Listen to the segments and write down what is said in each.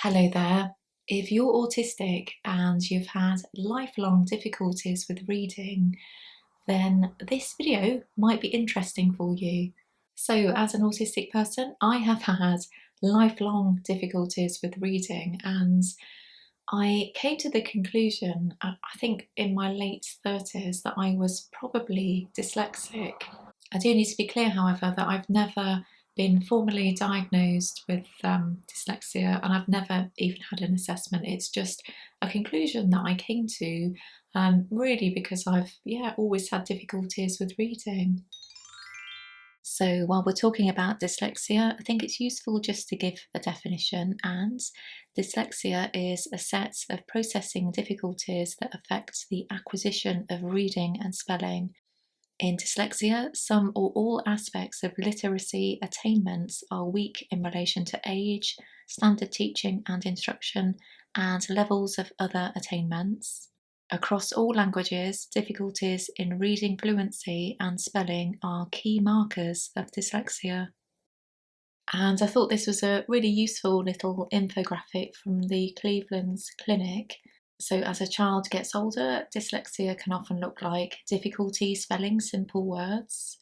Hello there. If you're autistic and you've had lifelong difficulties with reading, then this video might be interesting for you. So, as an autistic person, I have had lifelong difficulties with reading, and I came to the conclusion, I think in my late 30s, that I was probably dyslexic. I do need to be clear, however, that I've never been formally diagnosed with dyslexia, and I've never even had an assessment. It's just a conclusion that I came to really because I've always had difficulties with reading. So while we're talking about dyslexia, I think it's useful just to give a definition. And dyslexia is a set of processing difficulties that affect the acquisition of reading and spelling. In dyslexia, some or all aspects of literacy attainments are weak in relation to age, standard teaching and instruction, and levels of other attainments. Across all languages, difficulties in reading fluency and spelling are key markers of dyslexia. And I thought this was a really useful little infographic from the Cleveland's Clinic. So as a child gets older, dyslexia can often look like difficulty spelling simple words,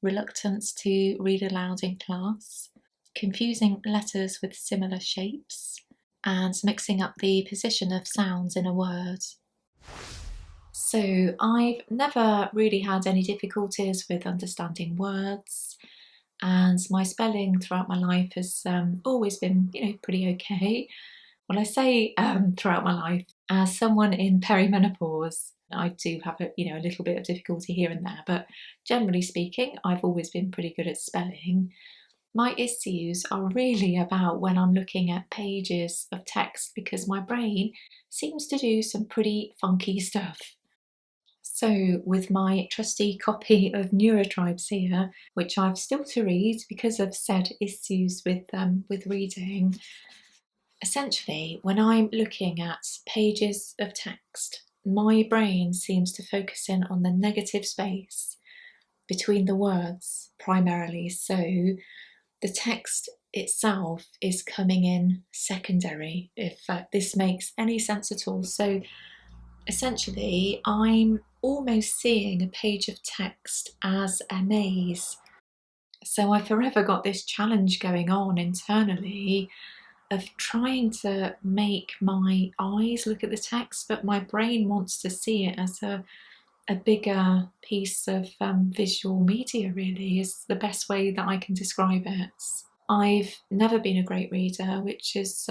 reluctance to read aloud in class, confusing letters with similar shapes, and mixing up the position of sounds in a word. So I've never really had any difficulties with understanding words, and my spelling throughout my life has always been, pretty okay. Well, I say throughout my life, as someone in perimenopause, I do have a little bit of difficulty here and there, but generally speaking, I've always been pretty good at spelling. My issues are really about when I'm looking at pages of text because my brain seems to do some pretty funky stuff. So with my trusty copy of Neurotribes here, which I've still to read because of said issues with reading, essentially, when I'm looking at pages of text, my brain seems to focus in on the negative space between the words primarily. So the text itself is coming in secondary, if this makes any sense at all. So essentially, I'm almost seeing a page of text as a maze. So I forever got this challenge going on internally of trying to make my eyes look at the text, but my brain wants to see it as a bigger piece of visual media, really, is the best way that I can describe it. I've never been a great reader, which is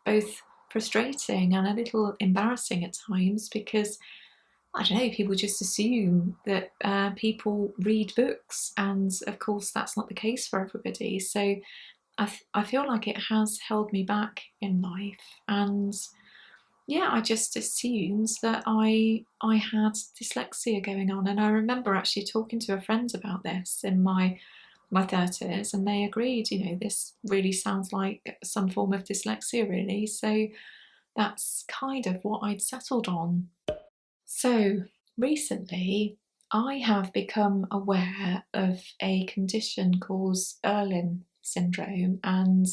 both frustrating and a little embarrassing at times because I don't know, people just assume that people read books, and of course that's not the case for everybody. So I feel like it has held me back in life, and I just assumed that I had dyslexia going on. And I remember actually talking to a friend about this in my 30s, and they agreed, this really sounds like some form of dyslexia, really. So that's kind of what I'd settled on. So recently, I have become aware of a condition called Irlen Syndrome. And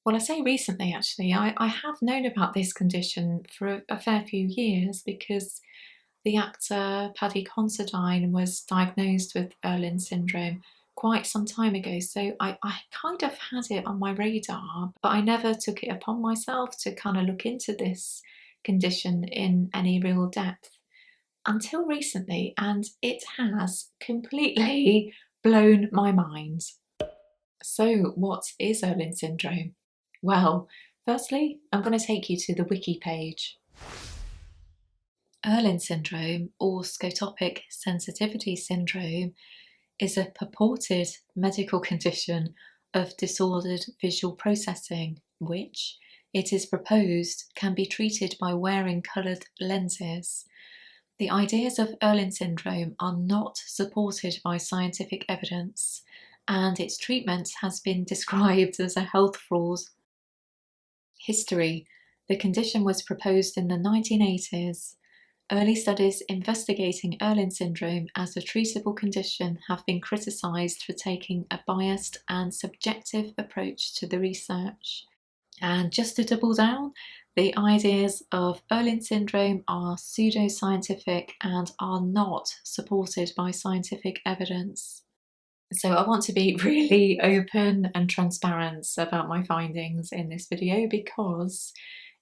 well, I say recently, actually, I have known about this condition for a fair few years because the actor Paddy Considine was diagnosed with Irlen Syndrome quite some time ago. So I kind of had it on my radar, but I never took it upon myself to kind of look into this condition in any real depth until recently, and it has completely blown my mind. So, what is Irlen Syndrome? Well, firstly, I'm going to take you to the Wiki page. Irlen Syndrome, or scotopic sensitivity syndrome, is a purported medical condition of disordered visual processing, which, it is proposed, can be treated by wearing coloured lenses. The ideas of Irlen syndrome are not supported by scientific evidence, and its treatment has been described as a health fraud. History. The condition was proposed in the 1980s. Early studies investigating Irlen syndrome as a treatable condition have been criticised for taking a biased and subjective approach to the research. And just to double down, the ideas of Irlen syndrome are pseudoscientific and are not supported by scientific evidence. So I want to be really open and transparent about my findings in this video because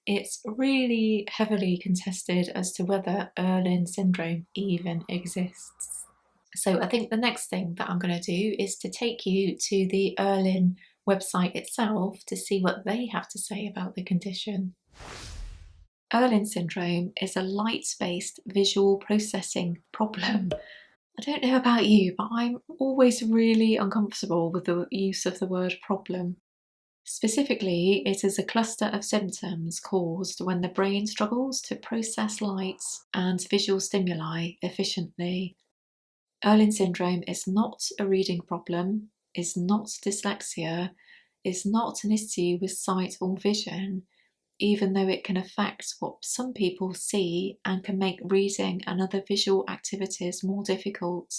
it's really heavily contested as to whether Irlen syndrome even exists. So I think the next thing that I'm going to do is to take you to the Irlen website itself to see what they have to say about the condition. Irlen syndrome is a light-based visual processing problem. I don't know about you, but I'm always really uncomfortable with the use of the word problem. Specifically, it is a cluster of symptoms caused when the brain struggles to process light and visual stimuli efficiently. Irlen syndrome is not a reading problem, is not dyslexia, is not an issue with sight or vision, even though it can affect what some people see and can make reading and other visual activities more difficult.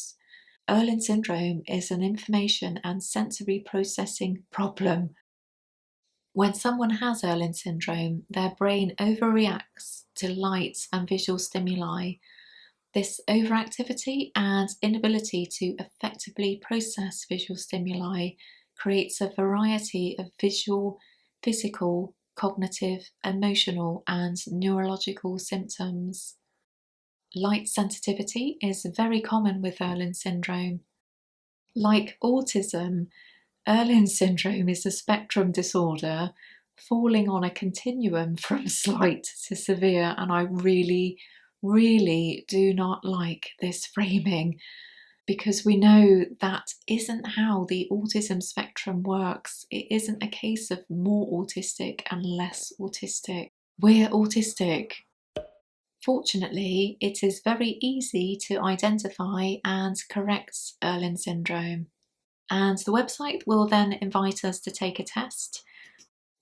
Irlen syndrome is an information and sensory processing problem. When someone has Irlen syndrome, their brain overreacts to light and visual stimuli. This overactivity and inability to effectively process visual stimuli creates a variety of visual, physical, cognitive, emotional, and neurological symptoms. Light sensitivity is very common with Irlen syndrome. Like autism, Irlen syndrome is a spectrum disorder falling on a continuum from slight to severe, and I really do not like this framing because we know that isn't how the autism spectrum works. It isn't a case of more autistic and less autistic. We're autistic. Fortunately, it is very easy to identify and correct Irlen syndrome. And the website will then invite us to take a test.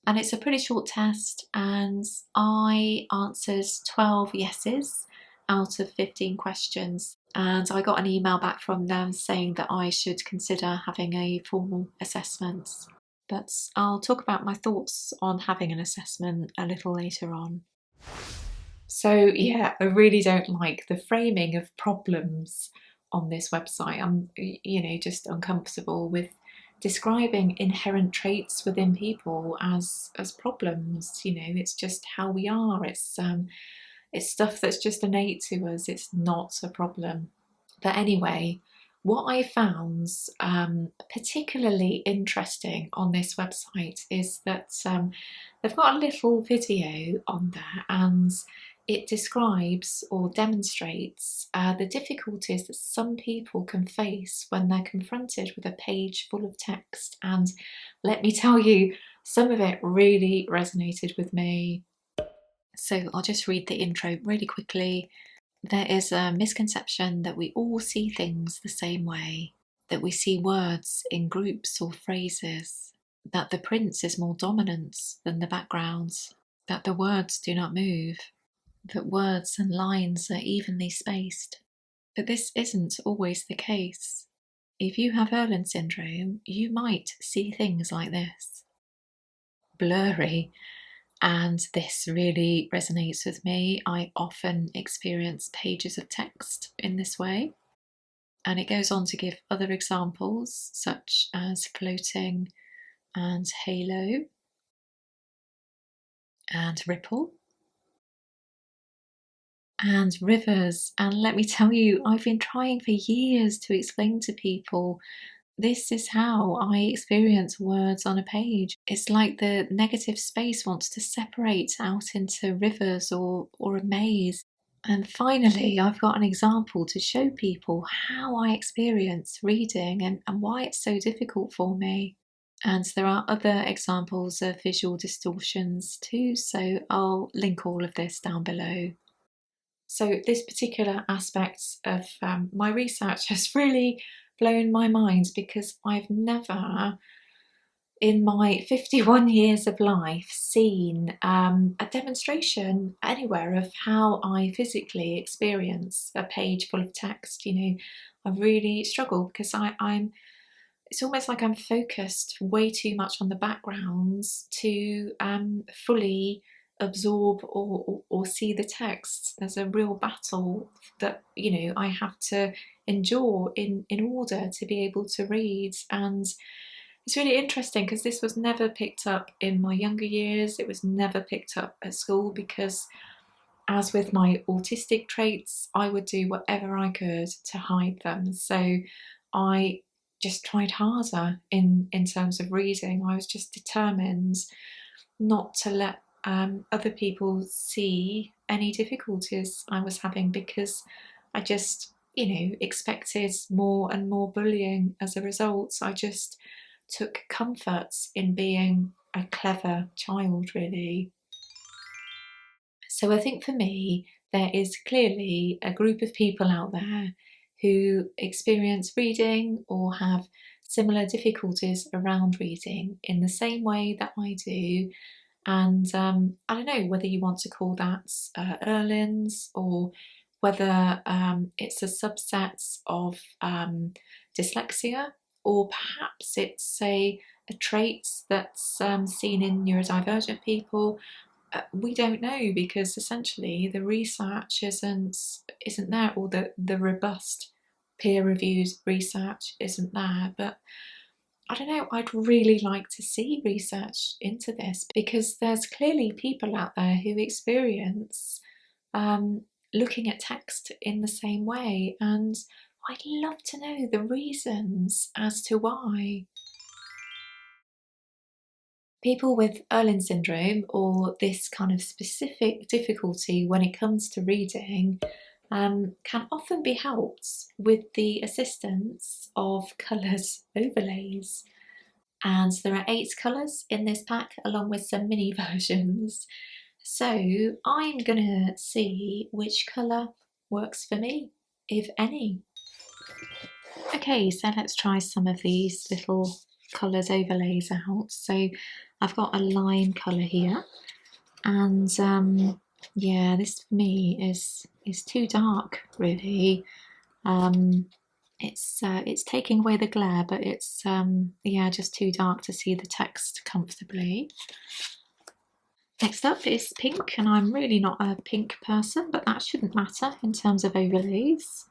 And it's a pretty short test, and I answered 12 yeses out of 15 questions. And I got an email back from them saying that I should consider having a formal assessment. But I'll talk about my thoughts on having an assessment a little later on. So yeah, I really don't like the framing of problems on this website. I'm, just uncomfortable with describing inherent traits within people as problems. It's just how we are. It's stuff that's just innate to us. It's not a problem. But anyway, what I found particularly interesting on this website is that they've got a little video on there, and it describes or demonstrates the difficulties that some people can face when they're confronted with a page full of text. And let me tell you, some of it really resonated with me. So I'll just read the intro really quickly. There is a misconception that we all see things the same way, that we see words in groups or phrases, that the print is more dominant than the background, that the words do not move, that words and lines are evenly spaced. But this isn't always the case. If you have Irlen syndrome, you might see things like this. Blurry. And this really resonates with me. I often experience pages of text in this way. And it goes on to give other examples, such as floating and halo and ripple and rivers. And let me tell you, I've been trying for years to explain to people this is how I experience words on a page. It's like the negative space wants to separate out into rivers or a maze. And finally, I've got an example to show people how I experience reading and why it's so difficult for me. And there are other examples of visual distortions too, so I'll link all of this down below. So this particular aspect of my research has really blown my mind because I've never, in my 51 years of life, seen a demonstration anywhere of how I physically experience a page full of text. I really struggle because I'm it's almost like I'm focused way too much on the backgrounds to fully absorb or see the text. There's a real battle that, you know, I have to endure in order to be able to read. And it's really interesting because this was never picked up in my younger years. It was never picked up at school because, as with my autistic traits, I would do whatever I could to hide them. So I just tried harder in terms of reading. I was just determined not to let other people see any difficulties I was having, because I just, you know, expected more and more bullying as a result. I just took comfort in being a clever child, really. So I think for me, there is clearly a group of people out there who experience reading or have similar difficulties around reading in the same way that I do. And I don't know whether you want to call that Irlen's, or whether it's a subset of dyslexia, or perhaps it's a trait that's seen in neurodivergent people. We don't know, because essentially the research isn't there, or the robust peer-reviewed research isn't there. But I don't know, I'd really like to see research into this, because there's clearly people out there who experience looking at text in the same way, and I'd love to know the reasons as to why. People with Irlen Syndrome, or this kind of specific difficulty when it comes to reading, can often be helped with the assistance of coloured overlays. And there are 8 colours in this pack, along with some mini versions. So I'm gonna see which colour works for me, if any. Okay, so let's try some of these little colours overlays out. So I've got a lime colour here, and yeah, this for me is too dark, really. It's taking away the glare, but it's yeah, just too dark to see the text comfortably. Next up is pink, and I'm really not a pink person, but that shouldn't matter in terms of overlays.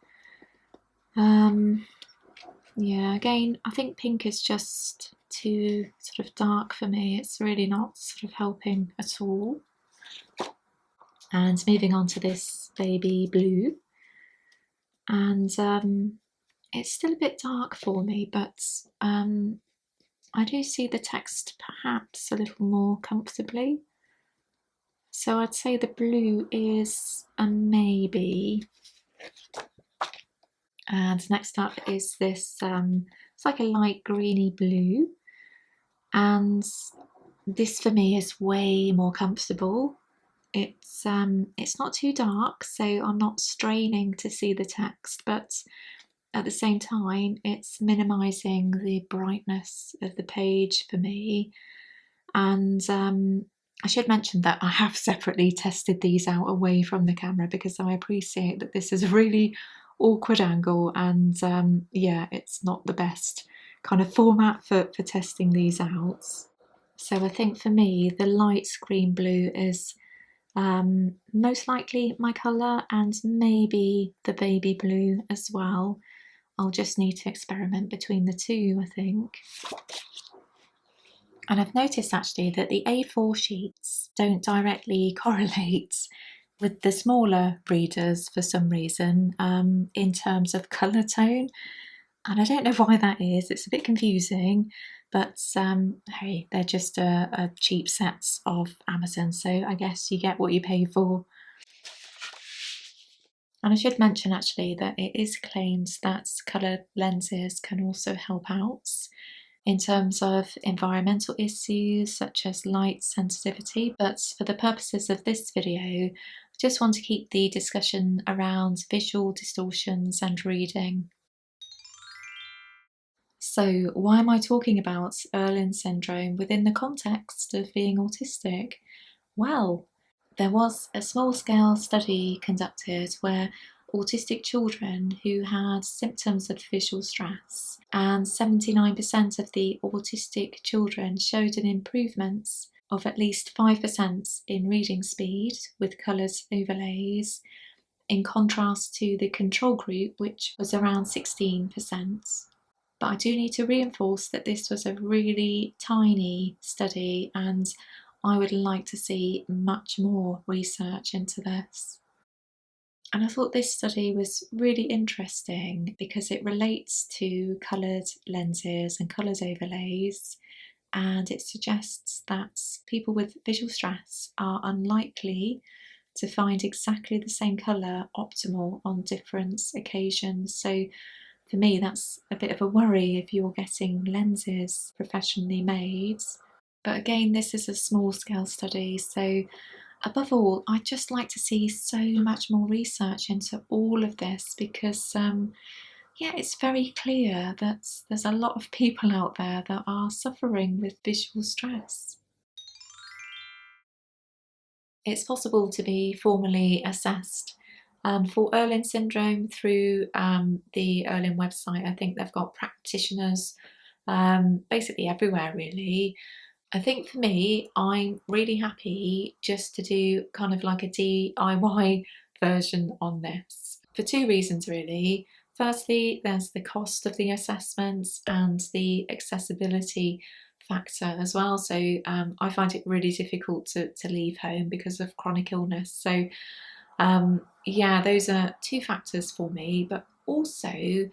Yeah, again, I think pink is just too sort of dark for me. It's really not sort of helping at all. And moving on to this baby blue, and it's still a bit dark for me, but I do see the text perhaps a little more comfortably. So I'd say the blue is a maybe. And next up is this, it's like a light greeny blue. And this for me is way more comfortable. It's not too dark, so I'm not straining to see the text, but at the same time, it's minimising the brightness of the page for me. And I should mention that I have separately tested these out away from the camera, because I appreciate that this is a really awkward angle, and yeah, it's not the best kind of format for testing these out. So I think for me, the light green blue is most likely my colour, and maybe the baby blue as well. I'll just need to experiment between the two, I think. And I've noticed actually that the A4 sheets don't directly correlate with the smaller readers for some reason, in terms of colour tone. And I don't know why that is, it's a bit confusing, but hey, they're just a cheap sets of Amazon, so I guess you get what you pay for. And I should mention actually that it is claimed that coloured lenses can also help out in terms of environmental issues such as light sensitivity, but for the purposes of this video, I just want to keep the discussion around visual distortions and reading. So why am I talking about Irlen syndrome within the context of being autistic? Well, there was a small-scale study conducted where autistic children who had symptoms of visual stress, and 79% of the autistic children showed an improvement of at least 5% in reading speed with coloured overlays, in contrast to the control group, which was around 16%. But I do need to reinforce that this was a really tiny study, and I would like to see much more research into this. And I thought this study was really interesting because it relates to coloured lenses and coloured overlays, and it suggests that people with visual stress are unlikely to find exactly the same colour optimal on different occasions. So for me, that's a bit of a worry if you're getting lenses professionally made. But again, this is a small scale study, so above all, I'd just like to see so much more research into all of this because, yeah, it's very clear that there's a lot of people out there that are suffering with visual stress. It's possible to be formally assessed. And for Irlen Syndrome, through the Irlen website, I think they've got practitioners basically everywhere, really. I think for me, I'm really happy just to do kind of like a DIY version on this for two reasons, really. Firstly, there's the cost of the assessments and the accessibility factor as well. So I find it really difficult to leave home because of chronic illness. So yeah, those are two factors for me, but also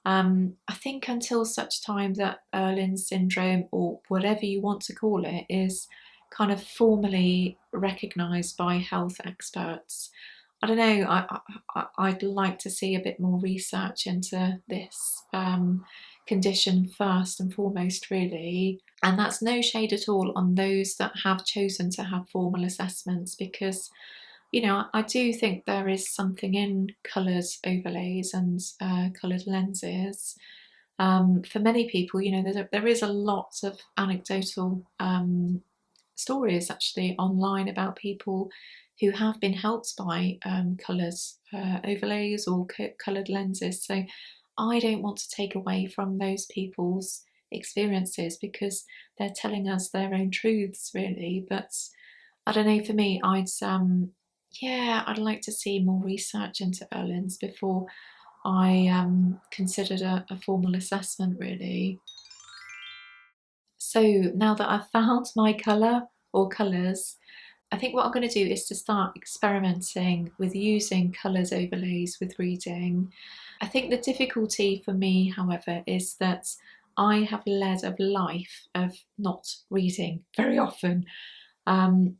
I think until such time that Irlen syndrome, or whatever you want to call it, is kind of formally recognised by health experts, I don't know, I'd like to see a bit more research into this condition first and foremost, really. And that's no shade at all on those that have chosen to have formal assessments, because you know, I do think there is something in coloured overlays and coloured lenses. For many people, you know, there is a lot of anecdotal stories actually online about people who have been helped by coloured overlays or coloured lenses. So I don't want to take away from those people's experiences because they're telling us their own truths, really. But I don't know, for me, yeah, I'd like to see more research into Irlen's before I considered a formal assessment, really. So now that I've found my colour or colours, I think what I'm going to do is to start experimenting with using colours overlays with reading. I think the difficulty for me, however, is that I have led a life of not reading very often.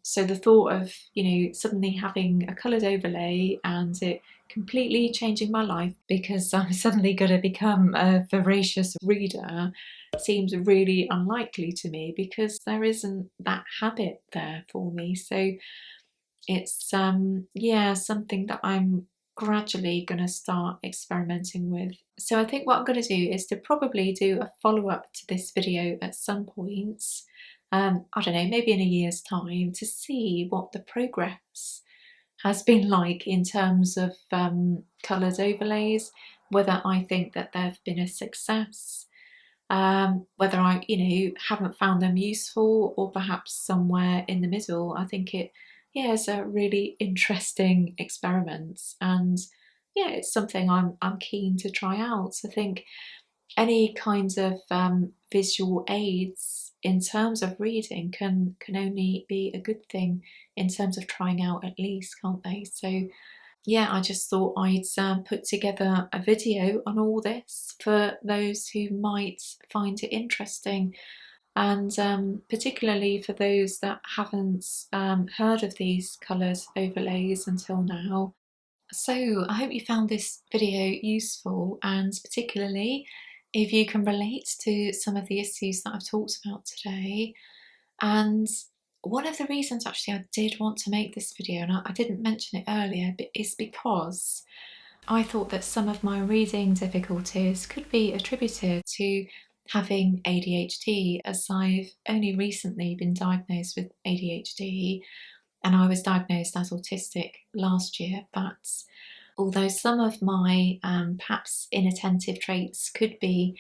So the thought of, you know, suddenly having a coloured overlay and it completely changing my life because I'm suddenly going to become a voracious reader seems really unlikely to me because there isn't that habit there for me. So it's yeah, something that I'm gradually going to start experimenting with. So I think what I'm going to do is to probably do a follow-up to this video at some point. I don't know, maybe in a year's time, to see what the progress has been like in terms of coloured overlays, whether I think that they've been a success, whether I, you know, haven't found them useful, or perhaps somewhere in the middle. I think it, yeah, it's a really interesting experiment, and yeah, it's something I'm keen to try out. I think any kinds of visual aids in terms of reading can only be a good thing in terms of trying out, at least, can't they? So yeah, I just thought I'd put together a video on all this for those who might find it interesting, and particularly for those that haven't heard of these colours overlays until now. So I hope you found this video useful, and particularly if you can relate to some of the issues that I've talked about today. And one of the reasons actually I did want to make this video, and I didn't mention it earlier, but is because I thought that some of my reading difficulties could be attributed to having ADHD, as I've only recently been diagnosed with ADHD, and I was diagnosed as autistic last year. But Although some of my perhaps inattentive traits could be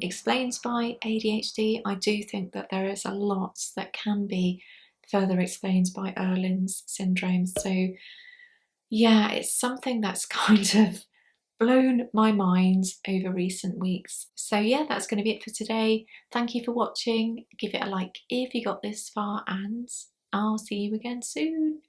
explained by ADHD, I do think that there is a lot that can be further explained by Irlen's syndrome. So yeah, it's something that's kind of blown my mind over recent weeks. So yeah, that's going to be it for today. Thank you for watching. Give it a like if you got this far, and I'll see you again soon.